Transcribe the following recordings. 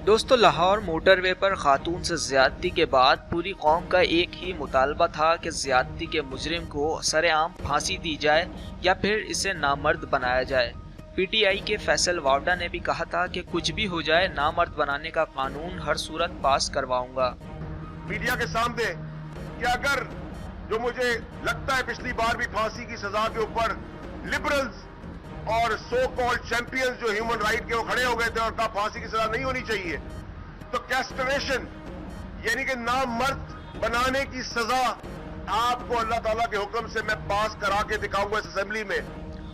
دوستو، لاہور موٹر وے پر خاتون سے زیادتی کے بعد پوری قوم کا ایک ہی مطالبہ تھا کہ زیادتی کے مجرم کو سر عام پھانسی دی جائے یا پھر اسے نامرد بنایا جائے۔ پی ٹی آئی کے فیصل واوڈا نے بھی کہا تھا کہ کچھ بھی ہو جائے نامرد بنانے کا قانون ہر صورت پاس کرواؤں گا۔ میڈیا کے سامنے کہ اگر جو مجھے لگتا ہے پچھلی بار بھی پھانسی کی سزا کے اوپر لبرلز اور سو کال چیمپئنز جو ہیومن رائٹ کے وہ کھڑے ہو گئے تھے اور کہا پھانسی کی سزا نہیں ہونی چاہیے، تو کیسٹریشن یعنی کہ نامرد بنانے کی سزا آپ کو اللہ تعالیٰ کے حکم سے میں پاس کرا کے دکھاؤں گا اس اسمبلی میں۔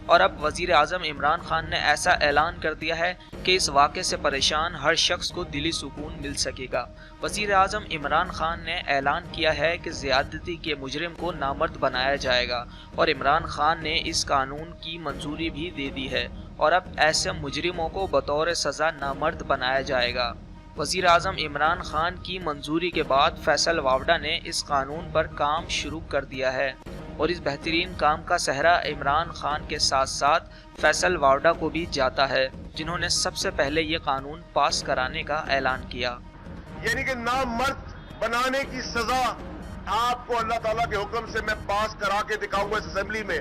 اور اب وزیر اعظم عمران خان نے ایسا اعلان کر دیا ہے کہ اس واقعے سے پریشان ہر شخص کو دلی سکون مل سکے گا۔ وزیر اعظم عمران خان نے اعلان کیا ہے کہ زیادتی کے مجرم کو نامرد بنایا جائے گا اور عمران خان نے اس قانون کی منظوری بھی دے دی ہے اور اب ایسے مجرموں کو بطور سزا نامرد بنایا جائے گا۔ وزیر اعظم عمران خان کی منظوری کے بعد فیصل واوڈا نے اس قانون پر کام شروع کر دیا ہے اور اس بہترین کام کا سہرا عمران خان کے ساتھ ساتھ فیصل واوڈا کو بھی جاتا ہے، جنہوں نے سب سے پہلے یہ قانون پاس کرانے کا اعلان کیا۔ یعنی کہ نامرد بنانے کی سزا آپ کو اللہ تعالیٰ کے حکم سے میں پاس کرا کے دکھاؤں گا اس اسمبلی میں۔